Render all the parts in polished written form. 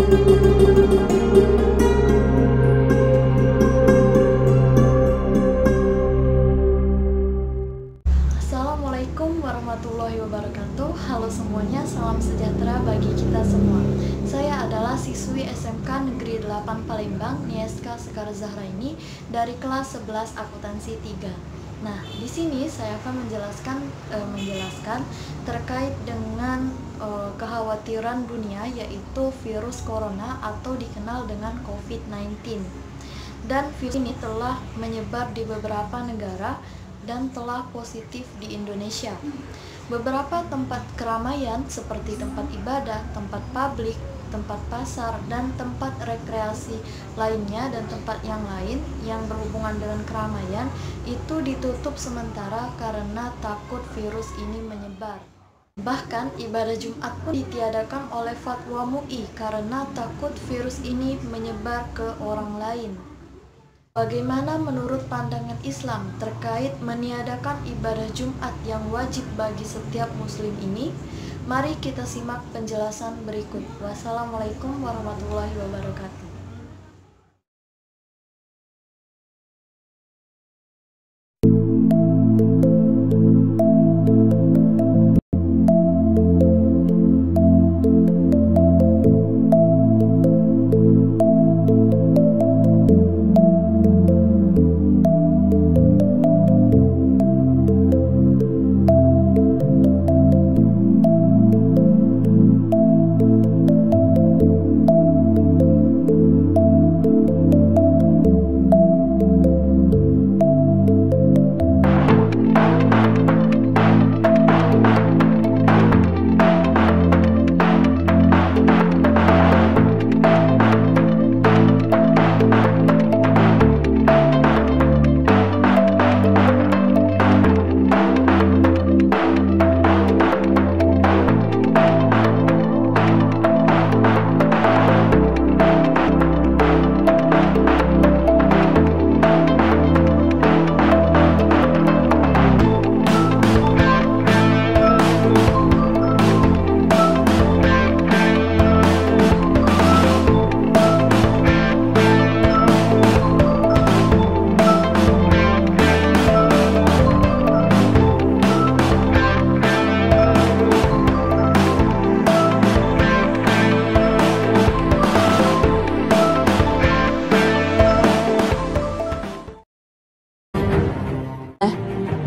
Assalamualaikum warahmatullahi wabarakatuh. Halo semuanya, salam sejahtera bagi kita semua. Saya adalah siswi SMK Negeri 8 Palembang, Nieska Sekar Zahraini dari kelas 11 akuntansi 3. Nah, di sini saya akan menjelaskan terkait dengan kekhawatiran dunia, yaitu virus corona atau dikenal dengan COVID-19. Dan virus ini telah menyebar di beberapa negara dan telah positif di Indonesia. Beberapa tempat keramaian seperti tempat ibadah, tempat publik, tempat pasar, dan tempat rekreasi lainnya dan tempat yang lain yang berhubungan dengan keramaian itu ditutup sementara karena takut virus ini menyebar. Bahkan ibadah Jumat pun ditiadakan oleh fatwa MUI karena takut virus ini menyebar ke orang lain. Bagaimana menurut pandangan Islam terkait meniadakan ibadah Jumat yang wajib bagi setiap muslim ini? Mari kita simak penjelasan berikut. Wassalamualaikum warahmatullahi wabarakatuh.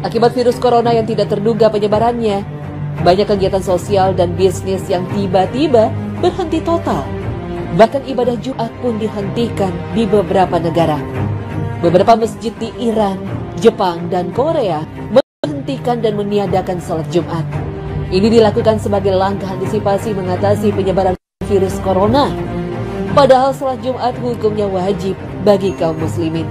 Akibat virus corona yang tidak terduga penyebarannya, banyak kegiatan sosial dan bisnis yang tiba-tiba berhenti total. Bahkan ibadah Jumat pun dihentikan di beberapa negara. Beberapa masjid di Iran, Jepang, dan Korea menghentikan dan meniadakan salat Jumat. Ini dilakukan sebagai langkah antisipasi mengatasi penyebaran virus corona. Padahal salat Jumat hukumnya wajib bagi kaum muslimin.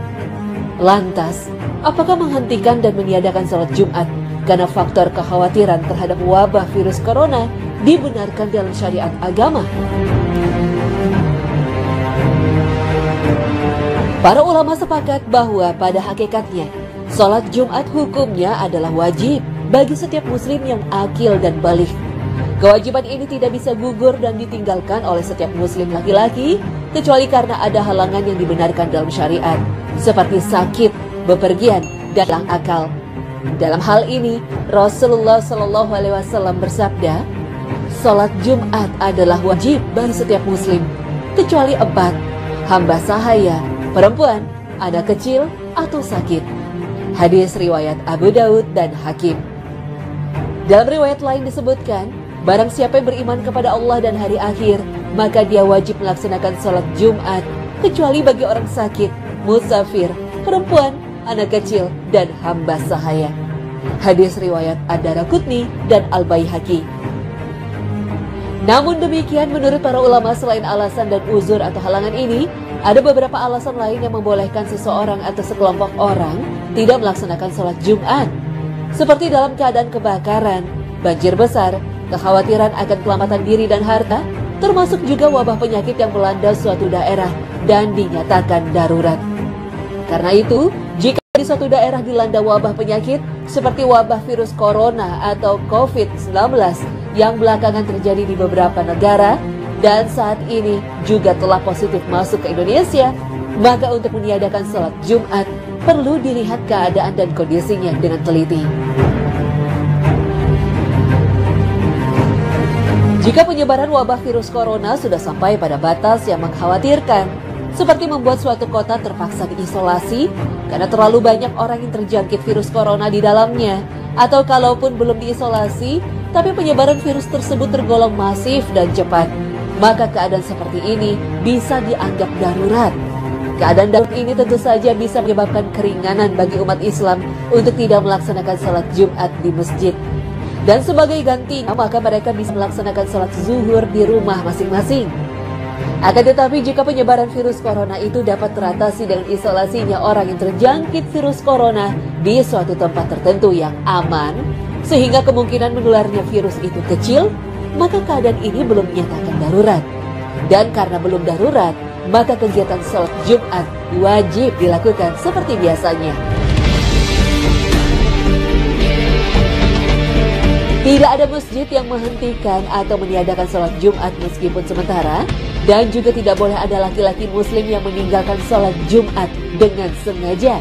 Lantas, apakah menghentikan dan meniadakan salat Jumat karena faktor kekhawatiran terhadap wabah virus corona dibenarkan dalam syariat agama? Para ulama sepakat bahwa pada hakikatnya, salat Jumat hukumnya adalah wajib bagi setiap muslim yang akil dan baligh. Kewajiban ini tidak bisa gugur dan ditinggalkan oleh setiap muslim laki-laki, kecuali karena ada halangan yang dibenarkan dalam syariat, seperti sakit, bepergian, dan hilang akal. Dalam hal ini, Rasulullah SAW bersabda, salat Jumat adalah wajib bagi setiap muslim, kecuali 4, hamba sahaya, perempuan, anak kecil, atau sakit. Hadis riwayat Abu Daud dan Hakim. Dalam riwayat lain disebutkan, barang siapa yang beriman kepada Allah dan hari akhir, maka dia wajib melaksanakan salat Jumat, kecuali bagi orang sakit, musafir, perempuan, anak kecil, dan hamba sahaya. Hadis riwayat Ad-Daraqutni dan Al-Baihaqi. Namun demikian, menurut para ulama, selain alasan dan uzur atau halangan ini, ada beberapa alasan lain yang membolehkan seseorang atau sekelompok orang tidak melaksanakan salat Jumat, seperti dalam keadaan kebakaran, banjir besar, kekhawatiran akan keselamatan diri dan harta, termasuk juga wabah penyakit yang melanda suatu daerah dan dinyatakan darurat. Karena itu, jika di suatu daerah dilanda wabah penyakit seperti wabah virus corona atau COVID-19 yang belakangan terjadi di beberapa negara, dan saat ini juga telah positif masuk ke Indonesia, maka untuk meniadakan sholat Jumat perlu dilihat keadaan dan kondisinya dengan teliti. Jika penyebaran wabah virus corona sudah sampai pada batas yang mengkhawatirkan, seperti membuat suatu kota terpaksa diisolasi karena terlalu banyak orang yang terjangkit virus corona di dalamnya, atau kalaupun belum diisolasi, tapi penyebaran virus tersebut tergolong masif dan cepat, maka keadaan seperti ini bisa dianggap darurat. Keadaan darurat ini tentu saja bisa menyebabkan keringanan bagi umat Islam untuk tidak melaksanakan sholat Jumat di masjid. Dan sebagai gantinya, maka mereka bisa melaksanakan sholat zuhur di rumah masing-masing. Akan tetapi jika penyebaran virus corona itu dapat teratasi dengan isolasinya orang yang terjangkit virus corona di suatu tempat tertentu yang aman, sehingga kemungkinan menularnya virus itu kecil, maka keadaan ini belum menyatakan darurat. Dan karena belum darurat, maka kegiatan sholat Jumat wajib dilakukan seperti biasanya. Tidak ada masjid yang menghentikan atau meniadakan sholat Jumat meskipun sementara, dan juga tidak boleh ada laki-laki muslim yang meninggalkan sholat Jumat dengan sengaja.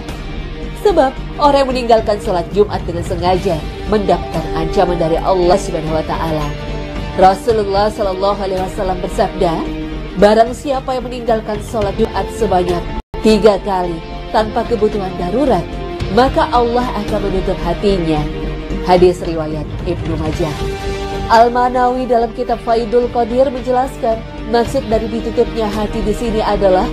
Sebab orang yang meninggalkan sholat Jumat dengan sengaja mendapatkan ancaman dari Allah Subhanahu wa Ta'ala. Rasulullah Shallallahu Alaihi Wasallam bersabda, barang siapa yang meninggalkan sholat Jumat sebanyak 3 kali tanpa kebutuhan darurat, maka Allah akan menutup hatinya. Hadis riwayat Ibnu Majah. Al-Manawi dalam kitab Faidul Qadir menjelaskan, maksud dari ditutupnya hati di sini adalah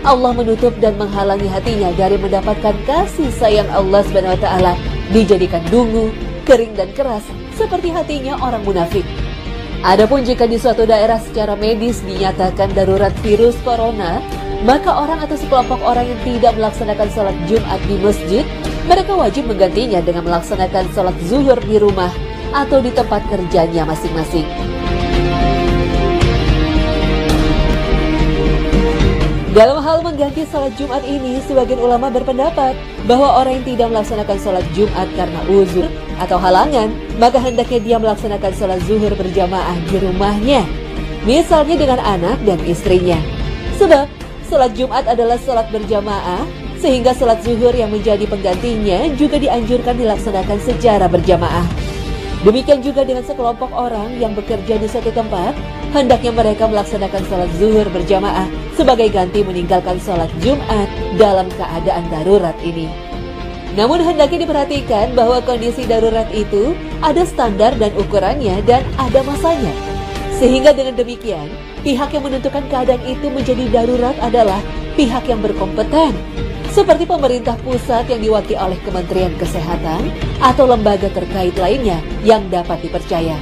Allah menutup dan menghalangi hatinya dari mendapatkan kasih sayang Allah Subhanahu wa Ta'ala, dijadikan dungu, kering dan keras seperti hatinya orang munafik. Adapun jika di suatu daerah secara medis dinyatakan darurat virus corona, maka orang atau sekelompok orang yang tidak melaksanakan sholat Jumat di masjid, mereka wajib menggantinya dengan melaksanakan sholat zuhur di rumah atau di tempat kerjanya masing-masing. Dalam hal mengganti sholat Jumat ini, sebagian ulama berpendapat bahwa orang yang tidak melaksanakan sholat Jumat karena uzur atau halangan, maka hendaknya dia melaksanakan sholat zuhur berjamaah di rumahnya, misalnya dengan anak dan istrinya. Sebab sholat Jumat adalah sholat berjamaah, sehingga sholat zuhur yang menjadi penggantinya juga dianjurkan dilaksanakan secara berjamaah. Demikian juga dengan sekelompok orang yang bekerja di suatu tempat, hendaknya mereka melaksanakan sholat zuhur berjamaah sebagai ganti meninggalkan sholat Jumat dalam keadaan darurat ini. Namun hendaknya diperhatikan bahwa kondisi darurat itu ada standar dan ukurannya dan ada masanya. Sehingga dengan demikian, pihak yang menentukan keadaan itu menjadi darurat adalah pihak yang berkompeten, seperti pemerintah pusat yang diwakili oleh Kementerian Kesehatan atau lembaga terkait lainnya yang dapat dipercaya.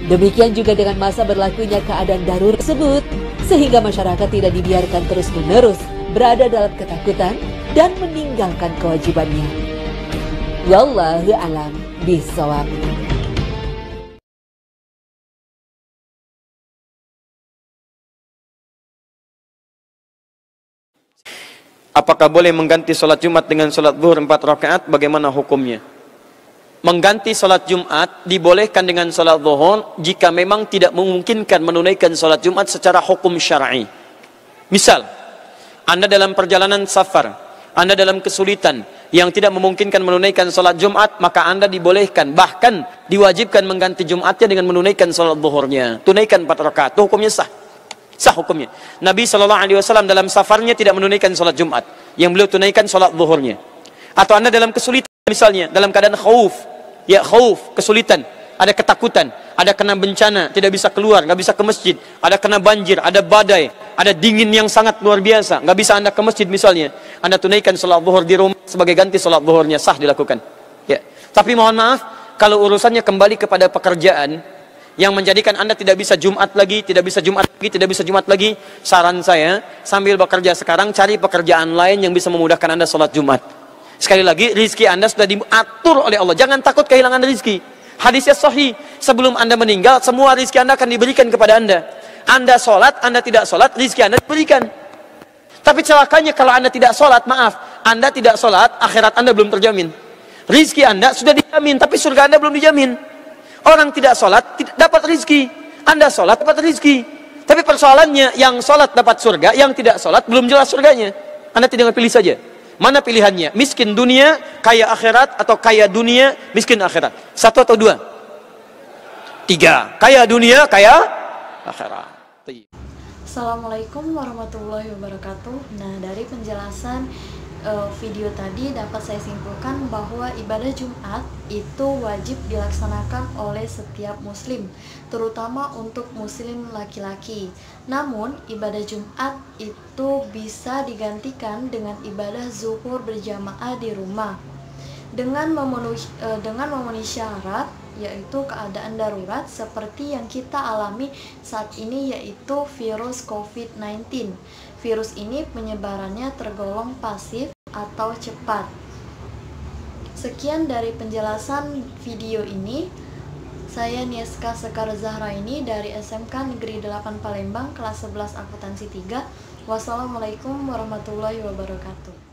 Demikian juga dengan masa berlakunya keadaan darurat tersebut, sehingga masyarakat tidak dibiarkan terus-menerus berada dalam ketakutan dan meninggalkan kewajibannya. Wallahu a'lam bishawab. Apakah boleh mengganti sholat Jumat dengan sholat zuhur 4 rakaat? Bagaimana hukumnya? Mengganti sholat Jumat dibolehkan dengan sholat zuhur jika memang tidak memungkinkan menunaikan sholat Jumat secara hukum syar'i. Misal, Anda dalam perjalanan safar, Anda dalam kesulitan yang tidak memungkinkan menunaikan sholat Jumat, maka Anda dibolehkan, bahkan diwajibkan mengganti Jumatnya dengan menunaikan sholat zuhurnya. Tunaikan 4 rakaat, itu hukumnya sah. Sah hukumnya. Nabi SAW dalam safarnya tidak menunaikan sholat Jumat, yang beliau tunaikan sholat zuhurnya. Atau Anda dalam kesulitan, misalnya dalam keadaan khauf, kesulitan, ada ketakutan, ada kena bencana, tidak bisa keluar, nggak bisa ke masjid, ada kena banjir, ada badai, ada dingin yang sangat luar biasa, nggak bisa Anda ke masjid misalnya, Anda tunaikan sholat zuhur di rumah sebagai ganti sholat zuhurnya, sah dilakukan. Ya. Tapi mohon maaf, kalau urusannya kembali kepada pekerjaan yang menjadikan Anda tidak bisa Jumat lagi, tidak bisa Jumat lagi, saran saya, sambil bekerja sekarang, cari pekerjaan lain yang bisa memudahkan Anda sholat Jumat. Sekali lagi, rizki Anda sudah diatur oleh Allah. Jangan takut kehilangan rizki. Hadisnya sahih, sebelum Anda meninggal, semua rizki Anda akan diberikan kepada Anda. Anda sholat, Anda tidak sholat, rizki Anda diberikan. Tapi celakanya kalau Anda tidak sholat, maaf, Anda tidak sholat, akhirat Anda belum terjamin. Rizki Anda sudah dijamin, tapi surga Anda belum dijamin. Orang tidak sholat tidak dapat rizki, Anda sholat dapat rizki. Tapi persoalannya, yang sholat dapat surga, yang tidak sholat belum jelas surganya. Anda tinggal pilih saja. Mana pilihannya? Miskin dunia, kaya akhirat, atau kaya dunia, miskin akhirat? 1 atau 2? 3. Kaya dunia, kaya akhirat. Assalamualaikum warahmatullahi wabarakatuh. Nah, dari penjelasan video tadi dapat saya simpulkan bahwa ibadah Jumat itu wajib dilaksanakan oleh setiap muslim, terutama untuk muslim laki-laki. Namun, ibadah Jumat itu bisa digantikan dengan ibadah zuhur berjamaah di rumah dengan memenuhi syarat, yaitu keadaan darurat seperti yang kita alami saat ini, yaitu virus COVID-19. Virus ini penyebarannya tergolong pasif atau cepat. Sekian dari penjelasan video ini. Saya Nieska Sekar Zahraini dari SMK Negeri 8 Palembang, kelas 11 Akuntansi 3. Wassalamualaikum warahmatullahi wabarakatuh.